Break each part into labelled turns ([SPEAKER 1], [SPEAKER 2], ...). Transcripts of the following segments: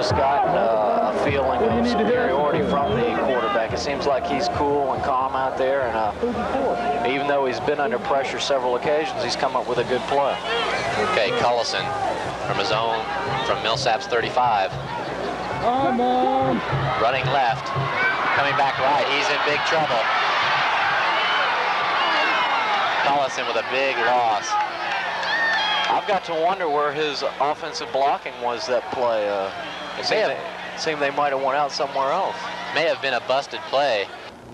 [SPEAKER 1] almost gotten a feeling of superiority from the quarterback. It seems like he's cool and calm out there, and even though he's been under pressure several occasions, he's come up with a good play.
[SPEAKER 2] Okay, Cullison from his own, from Millsap's 35. Running left, coming back right. He's in big trouble. Cullison with a big loss.
[SPEAKER 1] I've got to wonder where his offensive blocking was that play. It seemed they might have went out somewhere else.
[SPEAKER 2] May have been a busted play.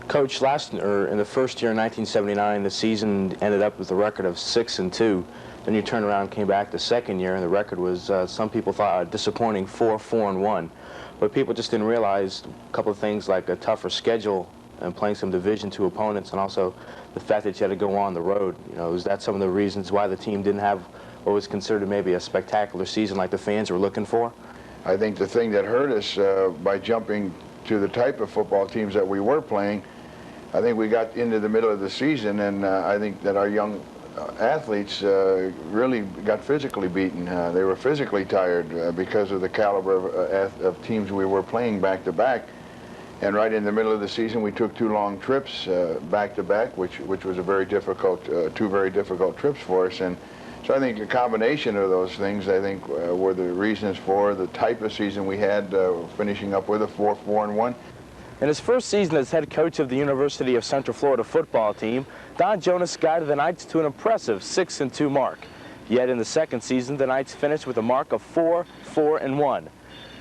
[SPEAKER 3] Coach, in the first year in 1979, the season ended up with a record of 6-2. Then you turned around and came back the second year, and the record was, some people thought, a disappointing 4-4-1. But people just didn't realize a couple of things like a tougher schedule and playing some Division II opponents, and also the fact that you had to go on the road. You know, is that some of the reasons why the team didn't have what was considered maybe a spectacular season like the fans were looking for?
[SPEAKER 4] I think the thing that hurt us by jumping to the type of football teams that we were playing, I think we got into the middle of the season, and I think that our young athletes really got physically beaten. They were physically tired because of the caliber of teams we were playing back to back. And right in the middle of the season, we took 2 long trips back to back, which was a very difficult, 2 very difficult trips for us. And so I think a combination of those things, I think, were the reasons for the type of season we had, finishing up with a 4-4-1.
[SPEAKER 3] In his first season as head coach of the University of Central Florida football team, Don Jonas guided the Knights to an impressive 6-2 mark. Yet in the second season, the Knights finished with a mark of 4-4-1.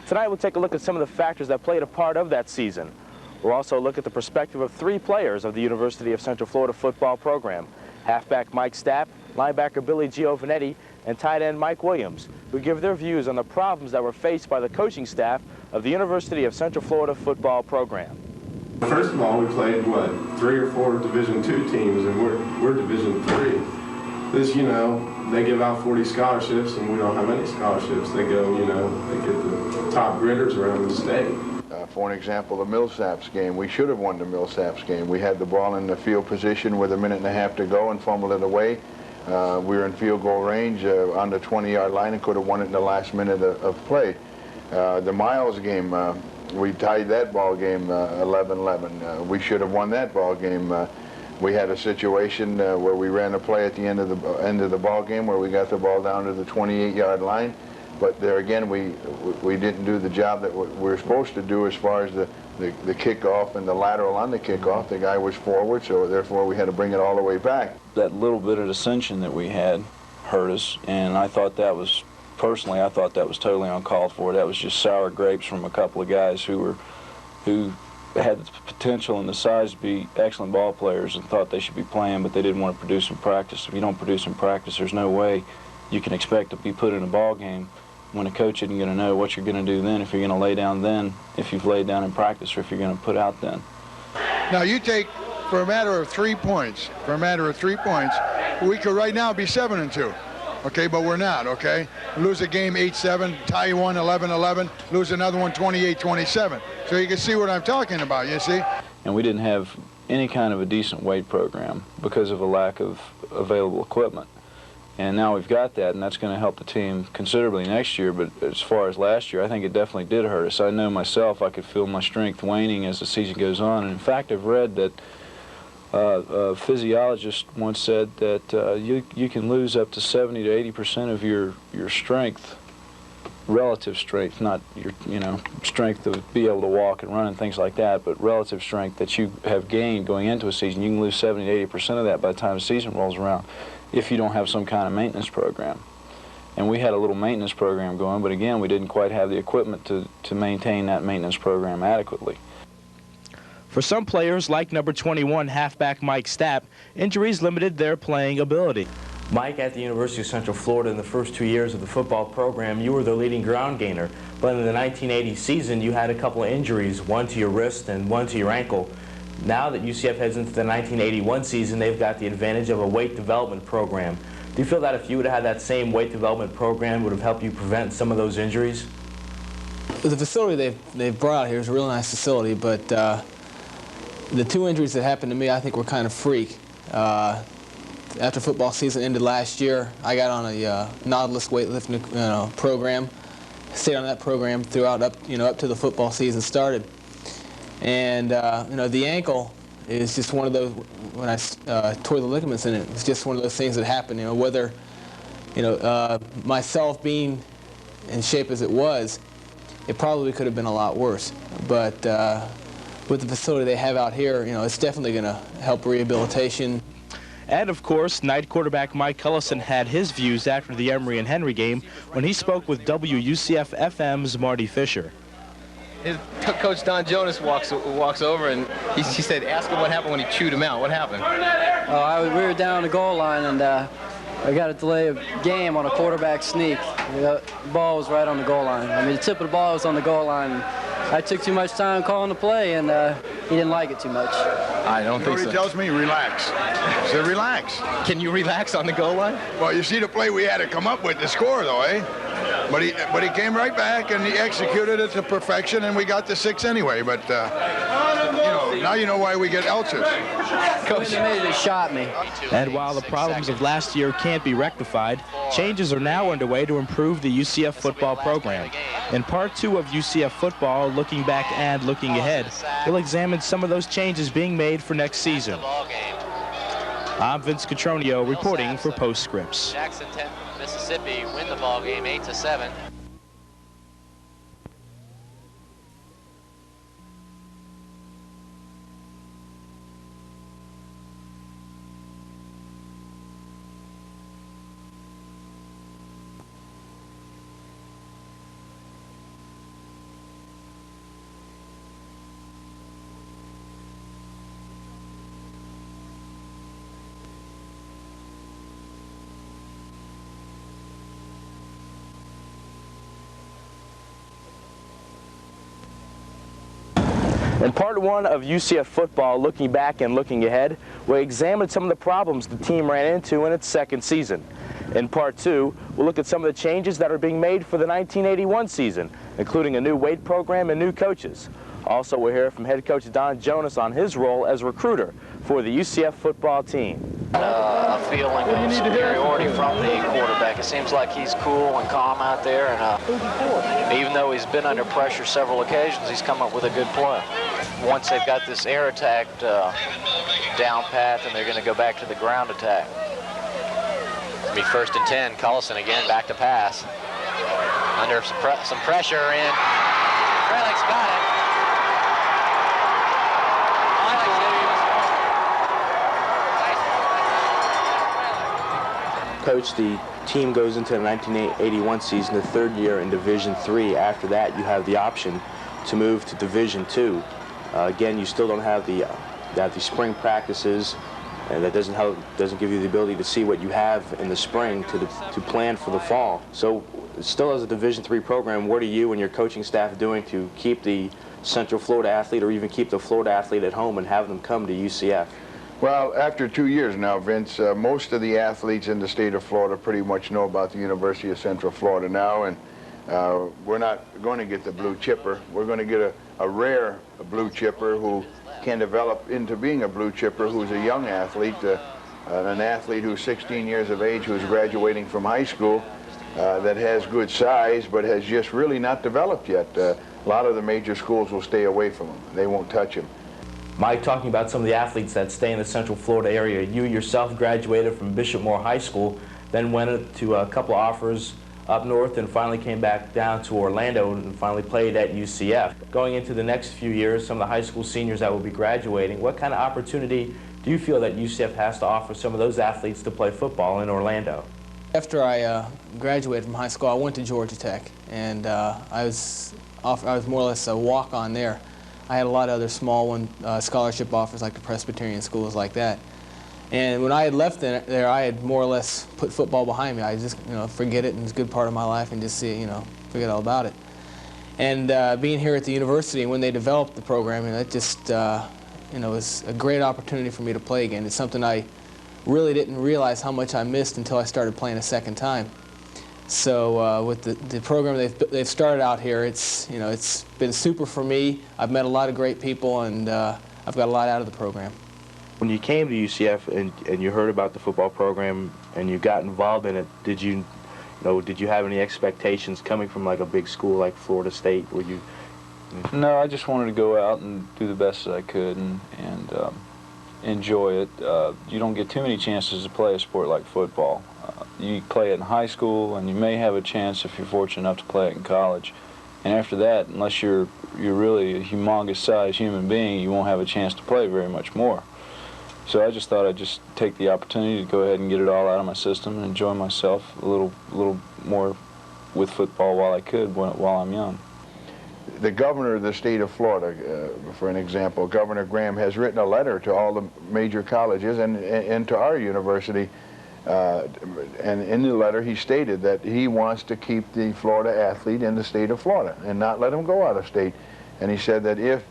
[SPEAKER 3] Tonight we'll take a look at some of the factors that played a part of that season. We'll also look at the perspective of 3 players of the University of Central Florida football program: halfback Mike Stapp, linebacker Billy Giovanetti, and tight end Mike Williams, who give their views on the problems that were faced by the coaching staff of the University of Central Florida football program.
[SPEAKER 5] First of all, we played, 3 or 4 Division II teams, and we're Division III. This, they give out 40 scholarships, and we don't have any scholarships. They go, they get the top gritters around the state.
[SPEAKER 4] For an example, the Millsaps game, we should have won the Millsaps game. We had the ball in the field position with 1.5 minutes to go and fumbled it away. We were in field goal range on the 20-yard line and could have won it in the last minute of play. The Miles game, we tied that ball game 11-11. We should have won that ball game. We had a situation where we ran a play at the end of the ball game where we got the ball down to the 28-yard line. But there again, we didn't do the job that we were supposed to do as far as the kickoff and the lateral on the kickoff. The guy was forward, so therefore we had to bring it all the way back.
[SPEAKER 6] That little bit of dissension that we had hurt us, and I thought that was, personally, I thought that was totally uncalled for. That was just sour grapes from a couple of guys who had the potential and the size to be excellent ball players and thought they should be playing, but they didn't want to produce in practice. If you don't produce in practice, there's no way you can expect to be put in a ball game when a coach isn't going to know what you're going to do then, if you're going to lay down then, if you've laid down in practice, or if you're going to put out then.
[SPEAKER 7] Now you take, for a matter of 3 points, we could right now be 7-2, okay, but we're not, okay? Lose a game 8-7, tie one 11-11, lose another one 28-27. So you can see what I'm talking about, you see?
[SPEAKER 6] And we didn't have any kind of a decent weight program because of a lack of available equipment. And now we've got that, and that's going to help the team considerably next year. But as far as last year, I think it definitely did hurt us. I know myself, I could feel my strength waning as the season goes on. And in fact, I've read that a physiologist once said that you can lose up to 70 to 80% of your strength, relative strength, not your strength to be able to walk and run and things like that, but relative strength that you have gained going into a season. You can lose 70 to 80% of that by the time the season rolls around, if you don't have some kind of maintenance program. And we had a little maintenance program going, but again, we didn't quite have the equipment to maintain that maintenance program adequately.
[SPEAKER 3] For some players, like number 21 halfback Mike Stapp, injuries limited their playing ability. Mike, at the University of Central Florida in the first 2 years of the football program, you were the leading ground gainer. But in the 1980 season, you had a couple of injuries, one to your wrist and one to your ankle. Now that UCF heads into the 1981 season, they've got the advantage of a weight development program. Do you feel that if you would have had that same weight development program, would have helped you prevent some of those injuries?
[SPEAKER 8] The facility they've brought out here is a real nice facility, but the 2 injuries that happened to me, I think, were kind of freak. After football season ended last year, I got on a Nautilus weightlifting program. stayed on that program throughout up to the football season started. And the ankle is just one of those. When I tore the ligaments in it, it's just one of those things that happen. Whether myself being in shape as it was, it probably could have been a lot worse. But with the facility they have out here, it's definitely going to help rehabilitation.
[SPEAKER 3] And, of course, Knight quarterback Mike Cullison had his views after the Emory and Henry game when he spoke with WUCF-FM's Marty Fisher.
[SPEAKER 9] Coach Jonas walks over and he said, ask him what happened when he chewed him out. What happened?
[SPEAKER 10] We were down the goal line, and I got to delay a game on a quarterback sneak. The ball was right on the goal line. I mean, the tip of the ball was on the goal line. I took too much time calling the play, and he didn't like it too much.
[SPEAKER 9] I don't think so.
[SPEAKER 7] He tells me, relax. I said, relax.
[SPEAKER 9] Can you relax on the goal line?
[SPEAKER 7] Well, you see the play we had to come up with to score, though, eh? But he came right back, and he executed it to perfection, and we got the 6 anyway. But, now you know why we get ulcers.
[SPEAKER 10] Coach, they shot me.
[SPEAKER 3] And while the problems of last year can't be rectified, changes are now underway to improve the UCF football program. In part 2 of UCF Football, Looking Back and Looking Ahead, we'll examine some of those changes being made for next season. I'm Vince Cotroneo reporting for Postscripts.
[SPEAKER 2] Jackson 10, Mississippi win the ball game 8-7.
[SPEAKER 3] In part 1 of UCF Football, Looking Back and Looking Ahead, we examined some of the problems the team ran into in its second season. In part 2, we'll look at some of the changes that are being made for the 1981 season, including a new weight program and new coaches. Also, we'll hear from head coach Don Jonas on his role as recruiter for the UCF football team.
[SPEAKER 1] A feeling of superiority from the quarterback. It seems like he's cool and calm out there, and even though he's been under pressure several occasions, he's come up with a good play. Once they've got this air attack down pat, then they're going to go back to the ground attack.
[SPEAKER 2] It'll be 1st and 10. Cullison again back to pass. Under some pressure, and Frelick's got it.
[SPEAKER 3] Coach, the team goes into the 1981 season, the 3rd year in Division III. After that, you have the option to move to Division II. Again, you still don't have the spring practices, and that doesn't give you the ability to see what you have in the spring to plan for the fall. So, still as a Division III program, what are you and your coaching staff doing to keep the Central Florida athlete, or even keep the Florida athlete at home and have them come to UCF?
[SPEAKER 4] Well, after 2 years now, Vince, most of the athletes in the state of Florida pretty much know about the University of Central Florida now, and we're not going to get the blue chipper. We're going to get a rare blue chipper who can develop into being a blue chipper, who's a young athlete, an athlete who's 16 years of age, who's graduating from high school, that has good size, but has just really not developed yet. A lot of the major schools will stay away from him. They won't touch him.
[SPEAKER 3] Mike, talking about some of the athletes that stay in the Central Florida area, you yourself graduated from Bishop Moore High School, then went to a couple of offers up north and finally came back down to Orlando and finally played at UCF. Going into the next few years, some of the high school seniors that will be graduating, what kind of opportunity do you feel that UCF has to offer some of those athletes to play football in Orlando?
[SPEAKER 8] After I graduated from high school, I went to Georgia Tech, and I was more or less a walk-on there. I had a lot of other small scholarship offers, like the Presbyterian schools like that. And when I had left there, I had more or less put football behind me. I just, forget it, and it's a good part of my life, and just see, forget all about it. And being here at the university, and when they developed the program, it just, was a great opportunity for me to play again. It's something I really didn't realize how much I missed until I started playing a second time. So with the program they've started out here, it's been super for me. I've met a lot of great people, and I've got a lot out of the program.
[SPEAKER 3] When you came to UCF and you heard about the football program and you got involved in it, did you Did you have any expectations coming from like a big school like Florida State where you?
[SPEAKER 6] No, I just wanted to go out and do the best that I could and enjoy it. You don't get too many chances to play a sport like football. You play it in high school, and you may have a chance if you're fortunate enough to play it in college. And after that, unless you're really a humongous-sized human being, you won't have a chance to play very much more. So I just thought I'd just take the opportunity to go ahead and get it all out of my system and enjoy myself a little more with football while I could while I'm young.
[SPEAKER 4] The governor of the state of Florida, for an example, Governor Graham, has written a letter to all the major colleges and to our university. And in the letter, he stated that he wants to keep the Florida athlete in the state of Florida and not let him go out of state. And he said that if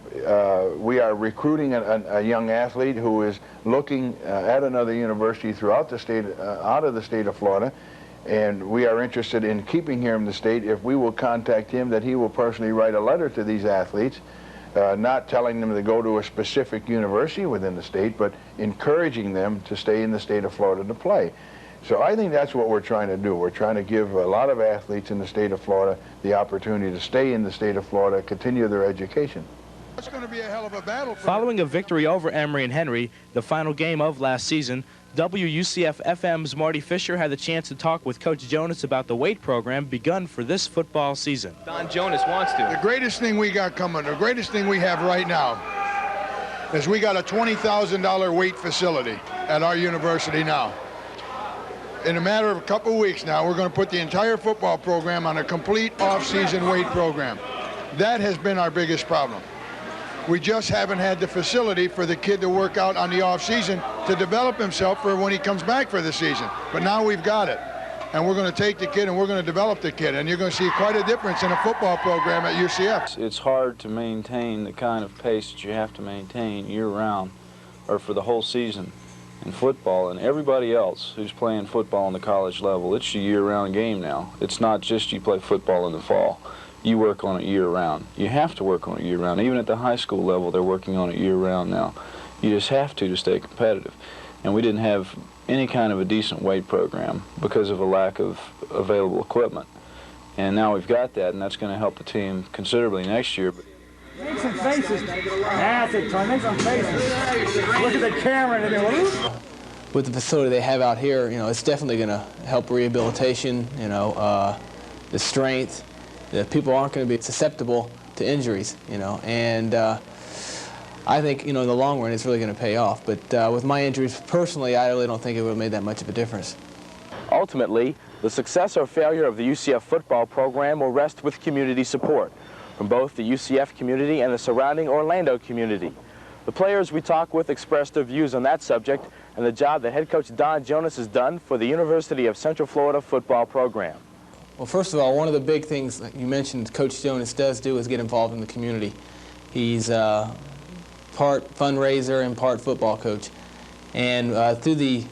[SPEAKER 4] we are recruiting a young athlete who is looking at another university throughout the state, out of the state of Florida, and we are interested in keeping him in the state, if we will contact him, that he will personally write a letter to these athletes, not telling them to go to a specific university within the state, but encouraging them to stay in the state of Florida to play. So I think that's what we're trying to do. We're trying to give a lot of athletes in the state of Florida the opportunity to stay in the state of Florida, continue their education.
[SPEAKER 7] It's going to be a hell of a battle.
[SPEAKER 3] Following a victory over Emory and Henry, the final game of last season, WUCF-FM's Marty Fisher had the chance to talk with Coach Jonas about the weight program begun for this football season.
[SPEAKER 9] Don Jonas wants to.
[SPEAKER 7] The greatest thing we got coming, the greatest thing we have right now is we got a $20,000 weight facility at our university now. In a matter of a couple of weeks now, we're going to put the entire football program on a complete off-season weight program. That has been our biggest problem. We just haven't had the facility for the kid to work out on the off-season to develop himself for when he comes back for the season. But now we've got it. And we're going to take the kid and we're going to develop the kid. And you're going to see quite a difference in a football program at UCF.
[SPEAKER 6] It's hard to maintain the kind of pace that you have to maintain year-round or for the whole season in football. And everybody else who's playing football on the college level, it's a year-round game now. It's not just you play football in the fall. You work on it year-round. You have to work on it year-round. Even at the high school level, they're working on it year-round now. You just have to stay competitive. And we didn't have any kind of a decent weight program because of a lack of available equipment. And now we've got that, and that's going to help the team considerably next year.
[SPEAKER 11] Make some faces. That's it, Troy. Make some faces. Look at the camera.
[SPEAKER 8] With the facility they have out here, it's definitely going to help rehabilitation, the strength. The people aren't going to be susceptible to injuries, and I think, in the long run, it's really going to pay off. But with my injuries, personally, I really don't think it would have made that much of a difference.
[SPEAKER 3] Ultimately, the success or failure of the UCF football program will rest with community support from both the UCF community and the surrounding Orlando community. The players we talked with expressed their views on that subject and the job that head coach Don Jonas has done for the University of Central Florida football program.
[SPEAKER 8] Well, first of all, one of the big things that you mentioned Coach Jonas does do is get involved in the community. He's part fundraiser and part football coach. And through the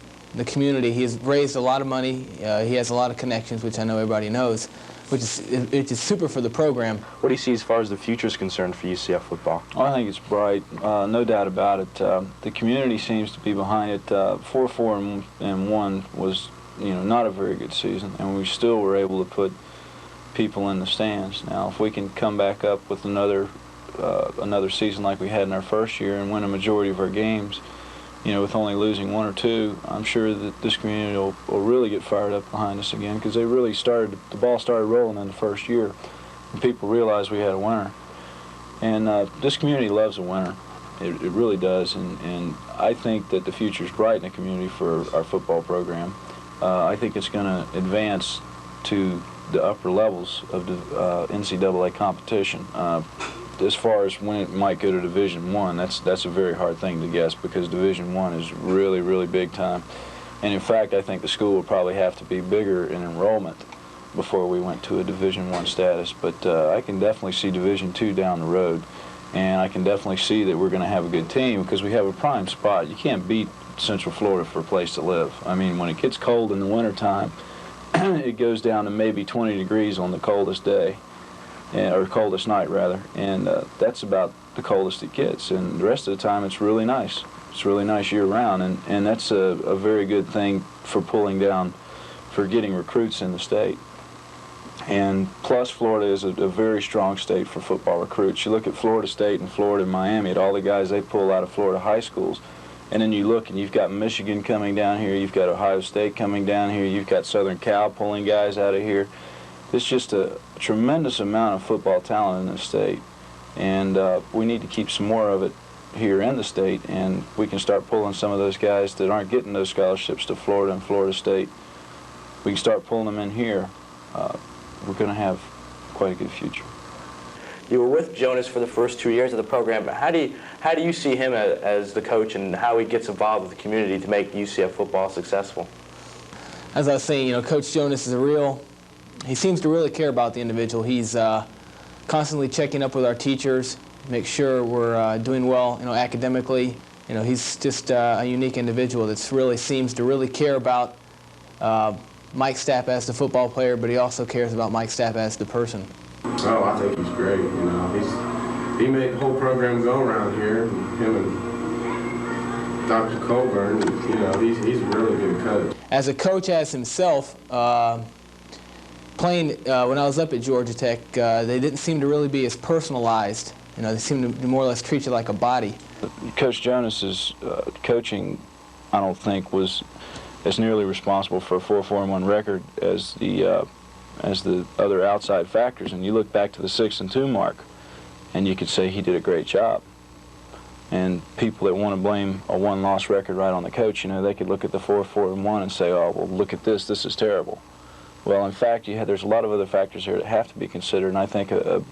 [SPEAKER 8] community, he's raised a lot of money. He has a lot of connections, which I know everybody knows, which is super for the program.
[SPEAKER 3] What do you see as far as the future is concerned for UCF football?
[SPEAKER 6] I think it's bright, no doubt about it. The community seems to be behind it. 4-4-1 was not a very good season, and we still were able to put people in the stands. Now, if we can come back up with another season like we had in our first year and win a majority of our games, with only losing 1 or 2, I'm sure that this community will really get fired up behind us again, because they really started, the ball started rolling in the first year, and people realized we had a winner. And this community loves a winner. It really does, and I think that the future is bright in the community for our football program. I think it's going to advance to the upper levels of the NCAA competition. As far as when it might go to Division I, that's a very hard thing to guess, because Division I is really, really big time. And in fact, I think the school would probably have to be bigger in enrollment before we went to a Division I status. But I can definitely see Division II down the road. And I can definitely see that we're going to have a good team because we have a prime spot. You can't beat Central Florida for a place to live. I mean, when it gets cold in the wintertime, it goes down to maybe 20 degrees on the coldest day, or coldest night, rather. And that's about the coldest it gets. And the rest of the time, it's really nice. It's really nice year-round. And that's a very good thing for pulling down for getting recruits in the state. And plus, Florida is a very strong state for football recruits. You look at Florida State and Florida and Miami, at all the guys they pull out of Florida high schools. And then you look and you've got Michigan coming down here, you've got Ohio State coming down here, you've got Southern Cal pulling guys out of here. It's just a tremendous amount of football talent in this state. And we need to keep some more of it here in the state, and we can start pulling some of those guys that aren't getting those scholarships to Florida and Florida State. We can start pulling them in here. We're going to have quite a good future.
[SPEAKER 3] You were with Jonas for the first 2 years of the program. How do you see him as the coach and how he gets involved with the community to make UCF football successful?
[SPEAKER 8] As I was saying, Coach Jonas is he seems to really care about the individual. He's constantly checking up with our teachers, make sure we're doing well, academically. He's just a unique individual that really seems to really care about Mike Stapp as the football player, but he also cares about Mike Stapp as the person.
[SPEAKER 5] Oh, I think he's great. He made the whole program go around here. Him and Dr. Colburn. He's a really good coach.
[SPEAKER 8] As a coach, as himself, playing when I was up at Georgia Tech, they didn't seem to really be as personalized. They seemed to more or less treat you like a body.
[SPEAKER 6] Coach Jonas's coaching, I don't think, was as nearly responsible for a 4-4-1 record as the other outside factors. And you look back to the 6-2 mark, and you could say he did a great job. And people that want to blame a one-loss record right on the coach, they could look at the 4-4-1 and say, oh, well, look at this is terrible. Well, in fact, there's a lot of other factors here that have to be considered, and I think a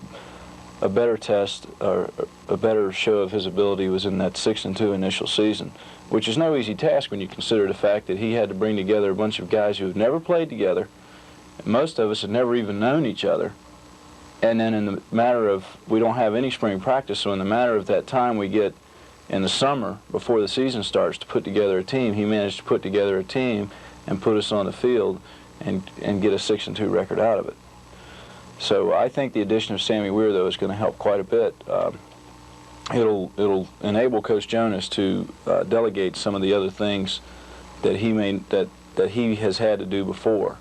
[SPEAKER 6] better test or a better show of his ability was in that 6-2 initial season, which is no easy task when you consider the fact that he had to bring together a bunch of guys who have never played together. Most of us had never even known each other. And then in the matter of, we don't have any spring practice, so in the matter of that time we get in the summer before the season starts to put together a team, he managed to put together a team and put us on the field and get a 6-2 record out of it. So I think the addition of Sammy Weir, though, is going to help quite a bit. It'll enable Coach Jonas to delegate some of the other things that he has had to do before.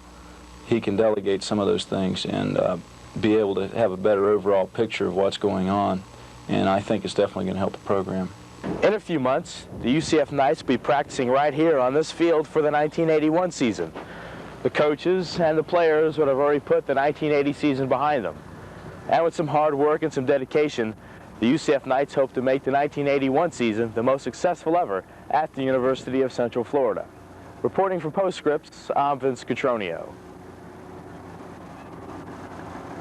[SPEAKER 6] He can delegate some of those things and be able to have a better overall picture of what's going on, and I think it's definitely going to help the program.
[SPEAKER 3] In a few months, the UCF Knights will be practicing right here on this field for the 1981 season. The coaches and the players would have already put the 1980 season behind them. And with some hard work and some dedication, the UCF Knights hope to make the 1981 season the most successful ever at the University of Central Florida. Reporting for Postscripts, I'm Vince Cotronio.